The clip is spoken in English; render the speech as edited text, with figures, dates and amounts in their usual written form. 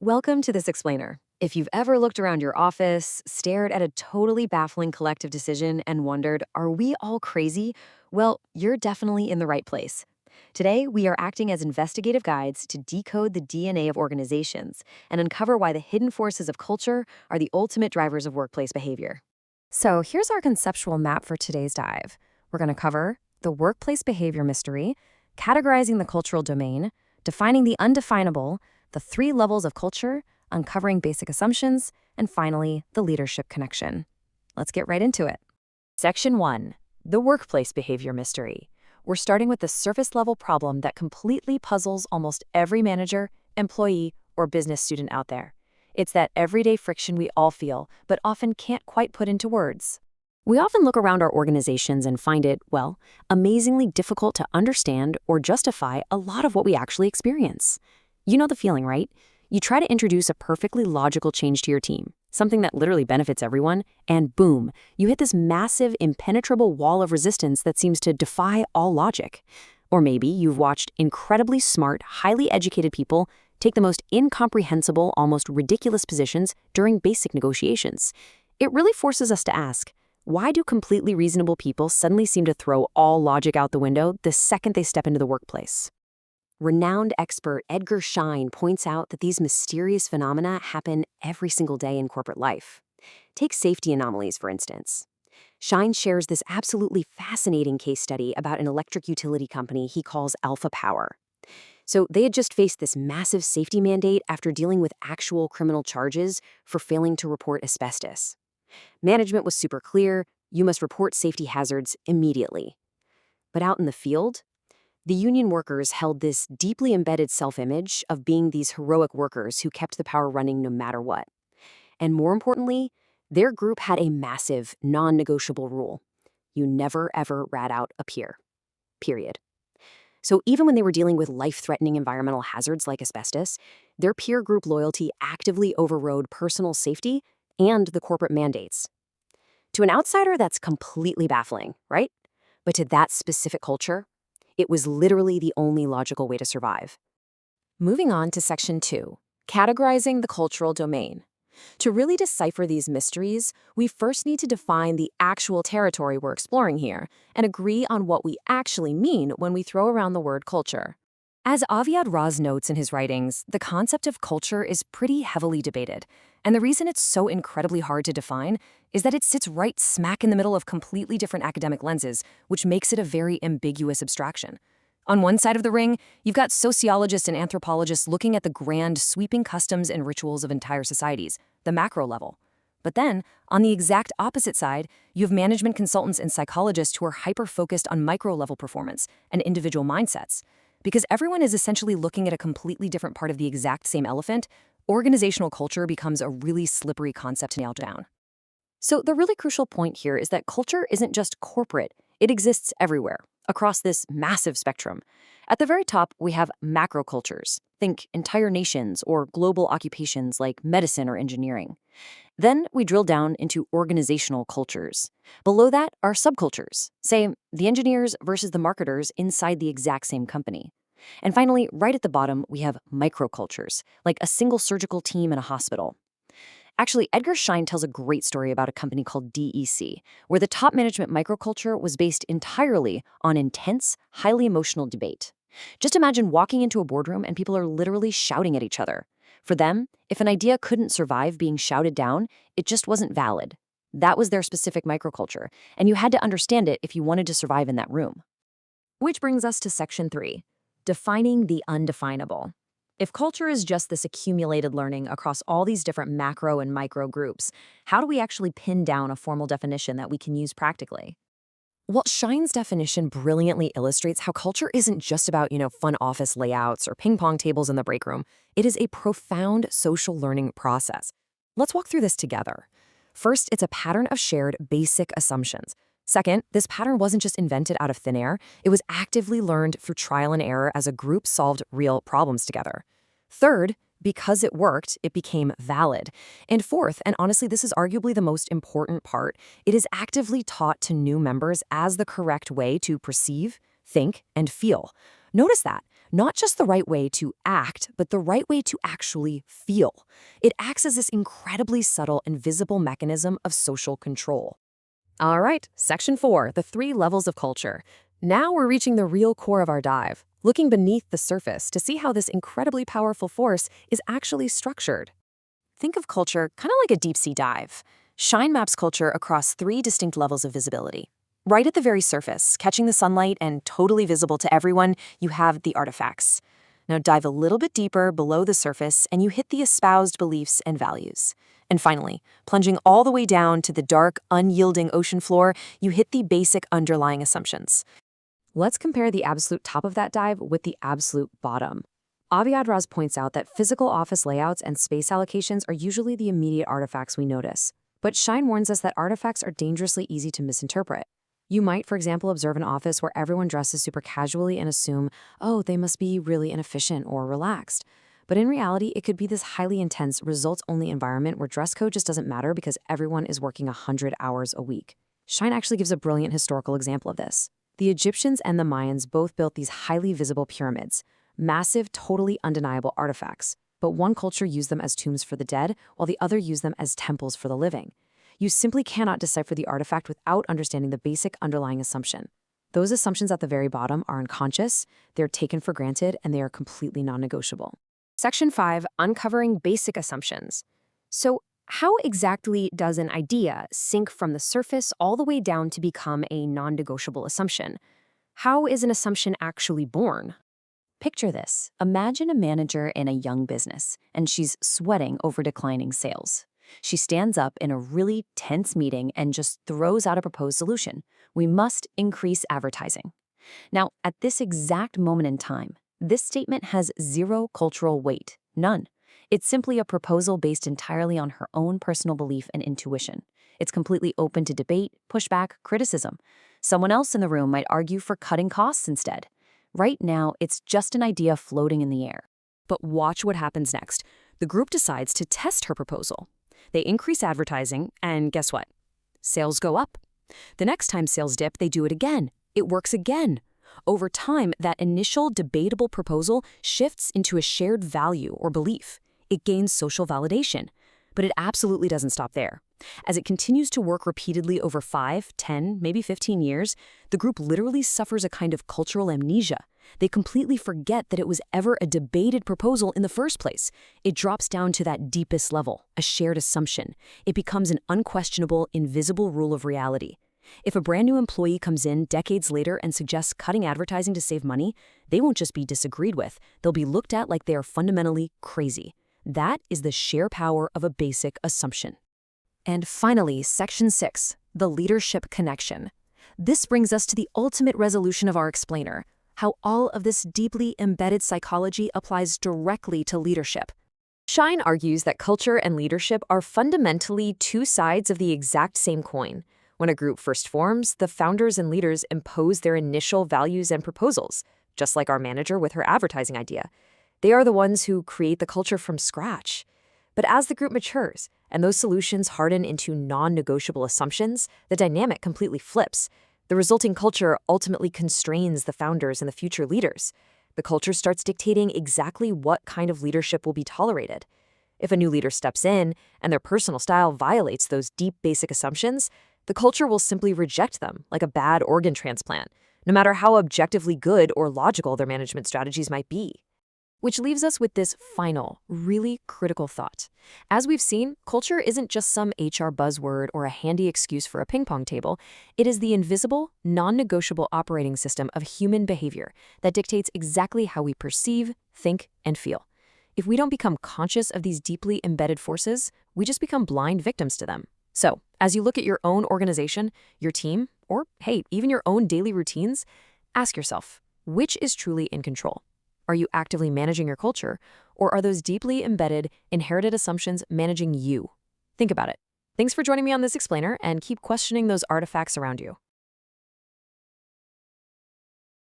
Welcome to this explainer. If you've ever looked around your office, stared at a totally baffling collective decision, and wondered, are we all crazy? Well, you're definitely in the right place. Today, we are acting as investigative guides to decode the DNA of organizations and uncover why the hidden forces of culture are the ultimate drivers of workplace behavior. So, here's our conceptual map for today's dive. We're going to cover the workplace behavior mystery, categorizing the cultural domain, defining the undefinable, the three levels of culture, uncovering basic assumptions, and finally, the leadership connection. Let's get right into it. Section 1. The workplace behavior mystery. We're starting with the surface-level problem that completely puzzles almost every manager, employee, or business student out there. It's that everyday friction we all feel, but often can't quite put into words. We often look around our organizations and find it, well, amazingly difficult to understand or justify a lot of what we actually experience. You know the feeling, right? You try to introduce a perfectly logical change to your team, something that literally benefits everyone, and boom, you hit this massive, impenetrable wall of resistance that seems to defy all logic. Or maybe you've watched incredibly smart, highly educated people take the most incomprehensible, almost ridiculous positions during basic negotiations. It really forces us to ask, why do completely reasonable people suddenly seem to throw all logic out the window the second they step into the workplace? Renowned expert Schein points out that these mysterious phenomena happen every single day in corporate life. Take safety anomalies, for instance. Schein shares this absolutely fascinating case study about an electric utility company he calls Alpha Power. So they had just faced this massive safety mandate after dealing with actual criminal charges for failing to report asbestos. Management was super clear: you must report safety hazards immediately. But out in the field, the union workers held this deeply embedded self-image of being these heroic workers who kept the power running no matter what. And more importantly, their group had a massive, non-negotiable rule: you never ever rat out a peer. Period. So even when they were dealing with life-threatening environmental hazards like asbestos, their peer group loyalty actively overrode personal safety and the corporate mandates. To an outsider, that's completely baffling, right? But to that specific culture, it was literally the only logical way to survive. Moving on to Section 2, categorizing the cultural domain. To really decipher these mysteries, we first need to define the actual territory we're exploring here and agree on what we actually mean when we throw around the word culture. As Aviad Raz notes in his writings, the concept of culture is pretty heavily debated, and the reason it's so incredibly hard to define is that it sits right smack in the middle of completely different academic lenses, which makes it a very ambiguous abstraction. On one side of the ring, you've got sociologists and anthropologists looking at the grand, sweeping customs and rituals of entire societies, the macro level. But then, on the exact opposite side, you have management consultants and psychologists who are hyper-focused on micro-level performance and individual mindsets. Because everyone is essentially looking at a completely different part of the exact same elephant, organizational culture becomes a really slippery concept to nail down. So the really crucial point here is that culture isn't just corporate, it exists everywhere, across this massive spectrum. At the very top, we have macro cultures. Think entire nations or global occupations like medicine or engineering. Then we drill down into organizational cultures. Below that are subcultures, say the engineers versus the marketers inside the exact same company. And finally, right at the bottom, we have microcultures, like a single surgical team in a hospital. Actually, Schein tells a great story about a company called DEC, where the top management microculture was based entirely on intense, highly emotional debate. Just imagine walking into a boardroom and people are literally shouting at each other. For them, if an idea couldn't survive being shouted down, it just wasn't valid. That was their specific microculture, and you had to understand it if you wanted to survive in that room. Which brings us to Section 3, defining the undefinable. If culture is just this accumulated learning across all these different macro and micro groups, how do we actually pin down a formal definition that we can use practically? Well, Schein's definition brilliantly illustrates how culture isn't just about, fun office layouts or ping pong tables in the break room. It is a profound social learning process. Let's walk through this together. First, it's a pattern of shared basic assumptions. Second, this pattern wasn't just invented out of thin air. It was actively learned through trial and error as a group solved real problems together. Third, because it worked, it became valid. And fourth, and honestly this is arguably the most important part, it is actively taught to new members as the correct way to perceive, think, and feel. Notice that. Not just the right way to act, but the right way to actually feel. It acts as this incredibly subtle and visible mechanism of social control. All right, Section 4, the 3 levels of culture. Now we're reaching the real core of our dive, looking beneath the surface to see how this incredibly powerful force is actually structured. Think of culture kind of like a deep-sea dive. Schein maps culture across 3 distinct levels of visibility. Right at the very surface, catching the sunlight and totally visible to everyone, you have the artifacts. Now dive a little bit deeper below the surface and you hit the espoused beliefs and values. And finally, plunging all the way down to the dark, unyielding ocean floor, you hit the basic underlying assumptions. Let's compare the absolute top of that dive with the absolute bottom. Aviadraz points out that physical office layouts and space allocations are usually the immediate artifacts we notice. But Schein warns us that artifacts are dangerously easy to misinterpret. You might, for example, observe an office where everyone dresses super casually and assume, oh, they must be really inefficient or relaxed. But in reality, it could be this highly intense, results-only environment where dress code just doesn't matter because everyone is working 100 hours a week. Schein actually gives a brilliant historical example of this. The Egyptians and the Mayans both built these highly visible pyramids, massive, totally undeniable artifacts. But one culture used them as tombs for the dead, while the other used them as temples for the living. You simply cannot decipher the artifact without understanding the basic underlying assumption. Those assumptions at the very bottom are unconscious, they're taken for granted, and they are completely non-negotiable. Section 5, Uncovering Basic Assumptions. So, how exactly does an idea sink from the surface all the way down to become a non-negotiable assumption? How is an assumption actually born? Picture this. Imagine a manager in a young business, and she's sweating over declining sales. She stands up in a really tense meeting and just throws out a proposed solution. We must increase advertising. Now, at this exact moment in time, this statement has zero cultural weight, none. It's simply a proposal based entirely on her own personal belief and intuition. It's completely open to debate, pushback, criticism. Someone else in the room might argue for cutting costs instead. Right now, it's just an idea floating in the air. But watch what happens next. The group decides to test her proposal. They increase advertising, and guess what? Sales go up. The next time sales dip, they do it again. It works again. Over time, that initial debatable proposal shifts into a shared value or belief. It gains social validation. But it absolutely doesn't stop there. As it continues to work repeatedly over 5, 10, maybe 15 years, the group literally suffers a kind of cultural amnesia. They completely forget that it was ever a debated proposal in the first place. It drops down to that deepest level, a shared assumption. It becomes an unquestionable, invisible rule of reality. If a brand new employee comes in decades later and suggests cutting advertising to save money, they won't just be disagreed with, they'll be looked at like they are fundamentally crazy. That is the sheer power of a basic assumption. And finally, Section 6, the leadership connection. This brings us to the ultimate resolution of our explainer, how all of this deeply embedded psychology applies directly to leadership. Schein argues that culture and leadership are fundamentally 2 sides of the exact same coin. When a group first forms, the founders and leaders impose their initial values and proposals, just like our manager with her advertising idea. They are the ones who create the culture from scratch. But as the group matures, and those solutions harden into non-negotiable assumptions, the dynamic completely flips. The resulting culture ultimately constrains the founders and the future leaders. The culture starts dictating exactly what kind of leadership will be tolerated. If a new leader steps in and their personal style violates those deep basic assumptions, the culture will simply reject them like a bad organ transplant, no matter how objectively good or logical their management strategies might be. Which leaves us with this final, really critical thought. As we've seen, culture isn't just some HR buzzword or a handy excuse for a ping pong table. It is the invisible, non-negotiable operating system of human behavior that dictates exactly how we perceive, think, and feel. If we don't become conscious of these deeply embedded forces, we just become blind victims to them. So, as you look at your own organization, your team, or hey, even your own daily routines, ask yourself, which is truly in control? Are you actively managing your culture, or are those deeply embedded, inherited assumptions managing you? Think about it. Thanks for joining me on this explainer, and keep questioning those artifacts around you.